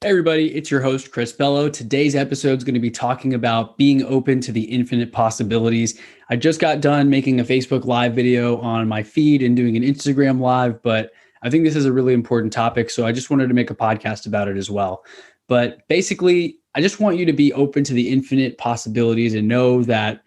Hey everybody, it's your host, Chris Bello. Today's episode is going to be talking about being open to the infinite possibilities. I just got done making a Facebook Live video on my feed and doing an Instagram Live, but I think this is a really important topic, so I just wanted to make a podcast about it as well. But basically, I just want you to be open to the infinite possibilities and know that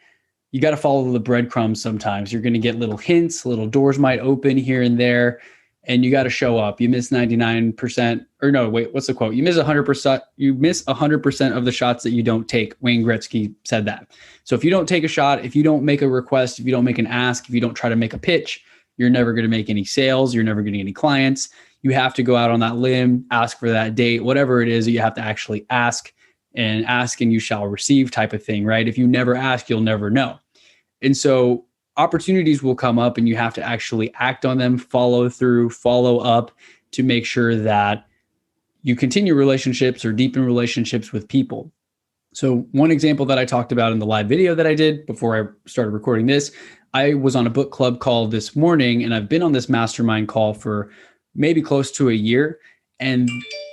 you got to follow the breadcrumbs sometimes. You're going to get little hints, little doors might open here and there, and you got to show up. You miss 99%, or no, wait, what's the quote? You miss 100%. You miss 100% of the shots that you don't take. Wayne Gretzky said that. So if you don't take a shot, if you don't make a request, if you don't make an ask, if you don't try to make a pitch, you're never going to make any sales. You're never getting any clients. You have to go out on that limb, ask for that date, whatever it is that you have to actually ask and you shall receive type of thing, right? If you never ask, you'll never know. And so opportunities will come up and you have to actually act on them, follow through, follow up to make sure that you continue relationships or deepen relationships with people. So one example that I talked about in the live video that I did before I started recording this, I was on a book club call this morning and I've been on this mastermind call for maybe close to a year. And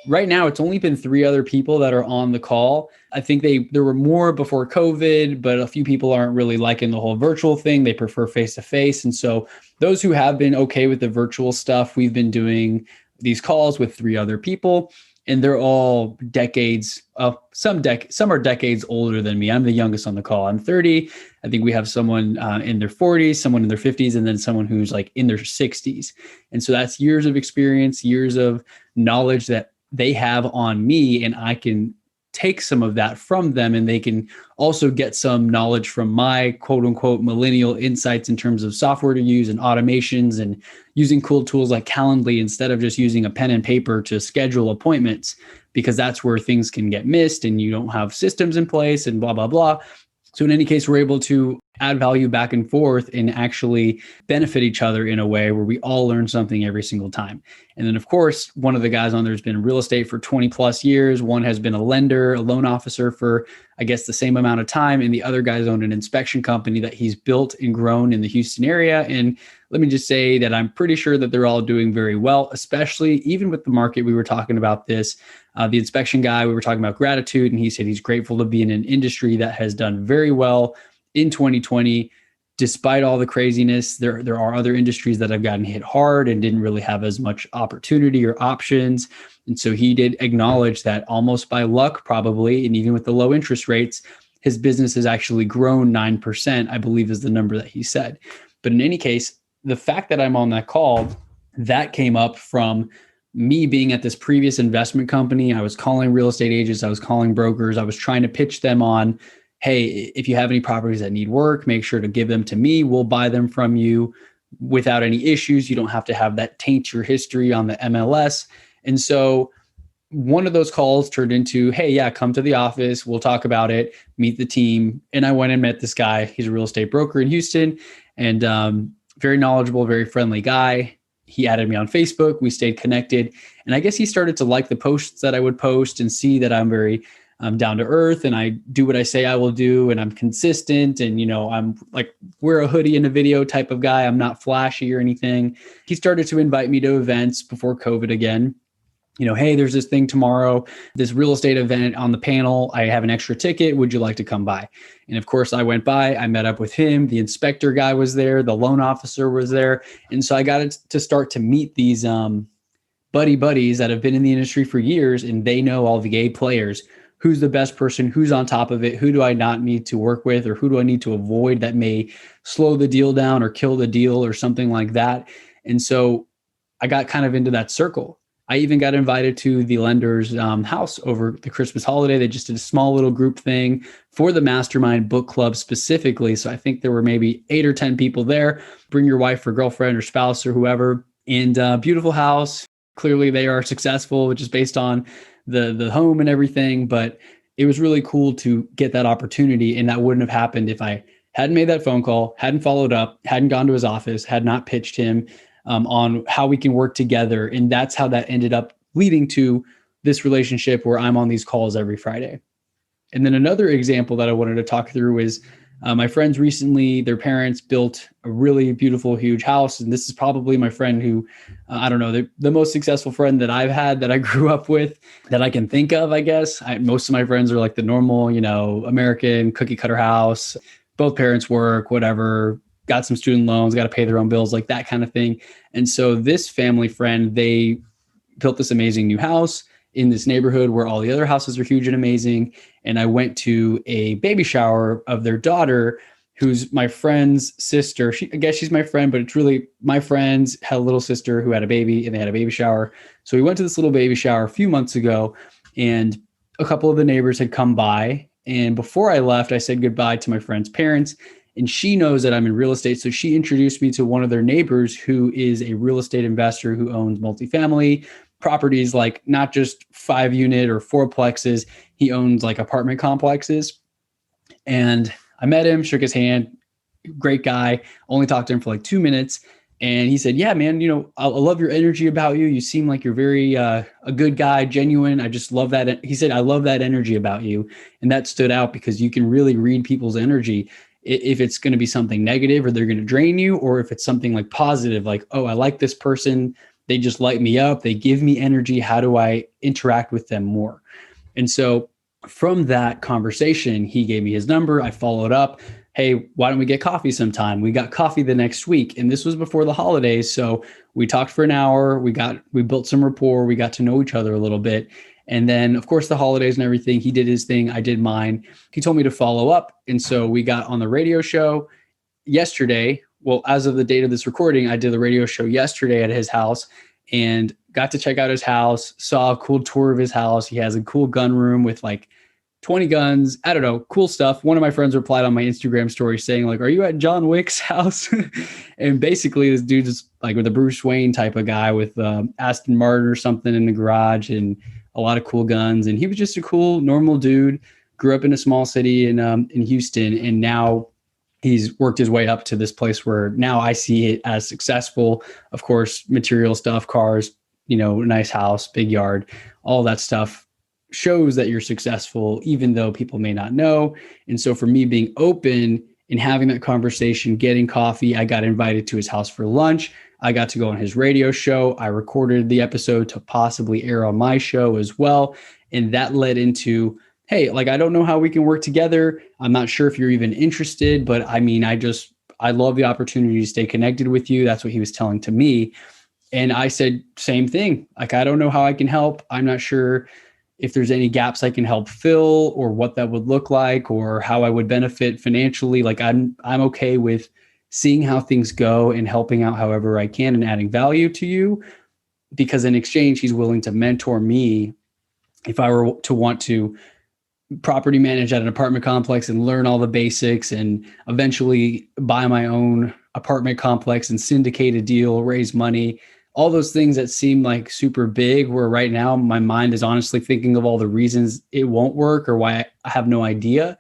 right now it's only been 3 other people that are on the call. I think there were more before COVID, but a few people aren't really liking the whole virtual thing. They prefer face-to-face. And so those who have been okay with the virtual stuff, we've been doing these calls with 3 other people, and they're all decades. Some are decades older than me. I'm the youngest on the call. I'm 30. I think we have someone in their 40s, someone in their 50s, and then someone who's like in their 60s. And so that's years of experience, years of knowledge that they have on me, and I can take some of that from them, and they can also get some knowledge from my quote unquote millennial insights in terms of software to use and automations and using cool tools like Calendly instead of just using a pen and paper to schedule appointments, because that's where things can get missed and you don't have systems in place and blah, blah, blah. So in any case, we're able to add value back and forth and actually benefit each other in a way where we all learn something every single time. And then, of course, one of the guys on there has been in real estate for 20 plus years. One has been a lender, a loan officer for, I guess, the same amount of time. And the other guy's owned an inspection company that he's built and grown in the Houston area. And let me just say that I'm pretty sure that they're all doing very well, especially even with the market. We were talking about this. The inspection guy, we were talking about gratitude, and he said he's grateful to be in an industry that has done very well in 2020. Despite all the craziness, there are other industries that have gotten hit hard and didn't really have as much opportunity or options. And so he did acknowledge that almost by luck, probably, and even with the low interest rates, his business has actually grown 9%, I believe is the number that he said. But in any case, the fact that I'm on that call, that came up from me being at this previous investment company. I was calling real estate agents, I was calling brokers, I was trying to pitch them on, hey, if you have any properties that need work, make sure to give them to me. We'll buy them from you without any issues. You don't have to have that taint your history on the MLS. And so one of those calls turned into, hey, yeah, come to the office. We'll talk about it, meet the team. And I went and met this guy. He's a real estate broker in Houston and very knowledgeable, very friendly guy. He added me on Facebook. We stayed connected. And I guess he started to like the posts that I would post and see that I'm very down to earth and I do what I say I will do and I'm consistent. And, I'm like, wear a hoodie in a video type of guy. I'm not flashy or anything. He started to invite me to events before COVID again. Hey, there's this thing tomorrow, this real estate event on the panel. I have an extra ticket. Would you like to come by? And of course, I went by. I met up with him. The inspector guy was there. The loan officer was there. And so I got to start to meet these buddies that have been in the industry for years, and they know all the A players. Who's the best person? Who's on top of it? Who do I not need to work with? Or who do I need to avoid that may slow the deal down or kill the deal or something like that? And so I got kind of into that circle. I even got invited to the lender's house over the Christmas holiday. They just did a small little group thing for the mastermind book club specifically. So I think there were maybe 8 or 10 people there. Bring your wife or girlfriend or spouse or whoever. And beautiful house. Clearly they are successful, just based on the home and everything. But it was really cool to get that opportunity. And that wouldn't have happened if I hadn't made that phone call, hadn't followed up, hadn't gone to his office, had not pitched him on how we can work together. And that's how that ended up leading to this relationship where I'm on these calls every Friday. And then another example that I wanted to talk through is My friends recently, their parents built a really beautiful, huge house. And this is probably my friend who, I don't know, the most successful friend that I've had that I grew up with that I can think of, I guess. Most of my friends are like the normal, American cookie cutter house. Both parents work, whatever, got some student loans, got to pay their own bills, like that kind of thing. And so this family friend, they built this amazing new house in this neighborhood where all the other houses are huge and amazing. And I went to a baby shower of their daughter, who's my friend's sister. I guess she's my friend, but it's really my friends had a little sister who had a baby and they had a baby shower. So we went to this little baby shower a few months ago and a couple of the neighbors had come by. And before I left, I said goodbye to my friend's parents. And she knows that I'm in real estate. So she introduced me to one of their neighbors who is a real estate investor who owns multifamily properties, like not just 5-unit or 4-plexes. He owns like apartment complexes. And I met him, shook his hand, great guy, only talked to him for like 2 minutes. And he said, yeah, man, I love your energy about you. You seem like you're very a good guy, genuine. I just love that. He said, I love that energy about you. And that stood out because you can really read people's energy. If it's going to be something negative or they're going to drain you, or if it's something like positive, like, oh, I like this person. They just light me up. They give me energy. How do I interact with them more? And so from that conversation, he gave me his number. I followed up. Hey, why don't we get coffee sometime? We got coffee the next week. And this was before the holidays. So we talked for an hour. We built some rapport. We got to know each other a little bit. And then, of course, the holidays and everything, he did his thing. I did mine. He told me to follow up. And so we got on the radio show yesterday. Well, as of the date of this recording, I did the radio show yesterday at his house and got to check out his house, saw a cool tour of his house. He has a cool gun room with like 20 guns. I don't know, cool stuff. One of my friends replied on my Instagram story saying like, are you at John Wick's house? And basically this dude is like with a Bruce Wayne type of guy with Aston Martin or something in the garage and a lot of cool guns. And he was just a cool, normal dude, grew up in a small city in Houston. And now he's worked his way up to this place where now I see it as successful. Of course, material stuff, cars, nice house, big yard, all that stuff shows that you're successful, even though people may not know. And so for me being open and having that conversation, getting coffee, I got invited to his house for lunch. I got to go on his radio show. I recorded the episode to possibly air on my show as well. And that led into, hey, like, I don't know how we can work together. I'm not sure if you're even interested, but I mean, I love the opportunity to stay connected with you. That's what he was telling to me. And I said, same thing. Like, I don't know how I can help. I'm not sure if there's any gaps I can help fill or what that would look like or how I would benefit financially. Like I'm okay with seeing how things go and helping out however I can and adding value to you, because in exchange, he's willing to mentor me if I were to want to property manage at an apartment complex and learn all the basics and eventually buy my own apartment complex and syndicate a deal, raise money, all those things that seem like super big, where right now my mind is honestly thinking of all the reasons it won't work or why I have no idea.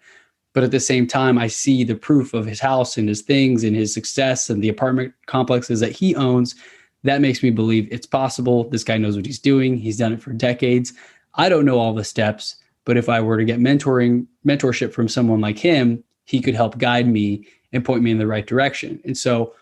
But at the same time, I see the proof of his house and his things and his success and the apartment complexes that he owns. That makes me believe it's possible. This guy knows what he's doing. He's done it for decades. I don't know all the steps, but if I were to get mentorship from someone like him, he could help guide me and point me in the right direction. And so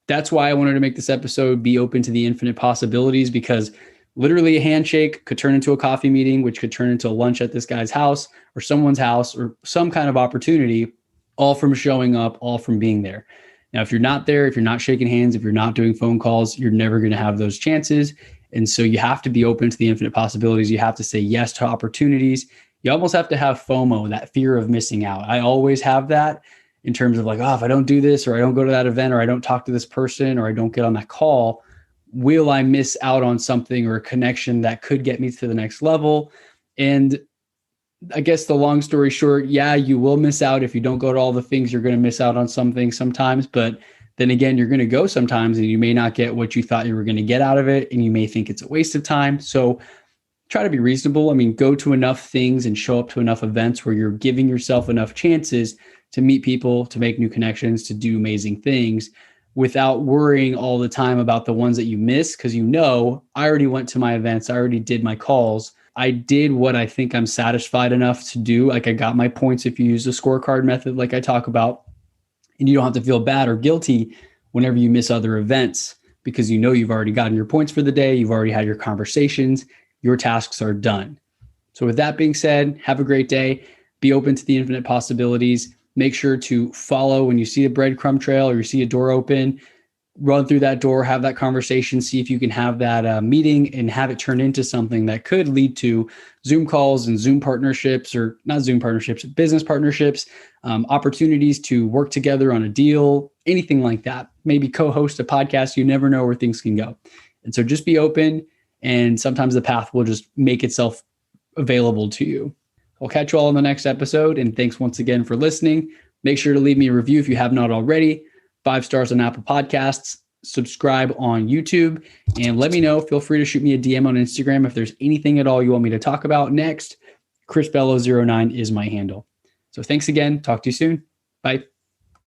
that's why I wanted to make this episode be open to the infinite possibilities, because literally a handshake could turn into a coffee meeting, which could turn into a lunch at this guy's house or someone's house or some kind of opportunity, all from showing up, all from being there. Now, if you're not there, if you're not shaking hands, if you're not doing phone calls, you're never going to have those chances. And so you have to be open to the infinite possibilities. You have to say yes to opportunities. You almost have to have FOMO, that fear of missing out. I always have that in terms of like, oh, if I don't do this, or I don't go to that event, or I don't talk to this person, or I don't get on that call, will I miss out on something or a connection that could get me to the next level? And I guess the long story short, yeah, you will miss out. If you don't go to all the things, you're going to miss out on something sometimes. But then again, you're going to go sometimes and you may not get what you thought you were going to get out of it. And you may think it's a waste of time. So try to be reasonable. I mean, go to enough things and show up to enough events where you're giving yourself enough chances to meet people, to make new connections, to do amazing things without worrying all the time about the ones that you miss. Because I already went to my events. I already did my calls. I did what I think I'm satisfied enough to do. Like I got my points if you use the scorecard method, like I talk about. And you don't have to feel bad or guilty whenever you miss other events, because you know you've already gotten your points for the day. You've already had your conversations. Your tasks are done. So with that being said, have a great day. Be open to the infinite possibilities. Make sure to follow when you see a breadcrumb trail or you see a door open. Run through that door, have that conversation, see if you can have that meeting and have it turn into something that could lead to Zoom calls and Zoom partnerships, or not Zoom partnerships, business partnerships, opportunities to work together on a deal, anything like that. Maybe co-host a podcast. You never know where things can go. And so just be open, and sometimes the path will just make itself available to you. I'll catch you all in the next episode. And thanks once again for listening. Make sure to leave me a review if you have not already. 5 stars on Apple Podcasts, subscribe on YouTube, and let me know. Feel free to shoot me a DM on Instagram if there's anything at all you want me to talk about next. ChrisBello09 is my handle. So thanks again. Talk to you soon. Bye.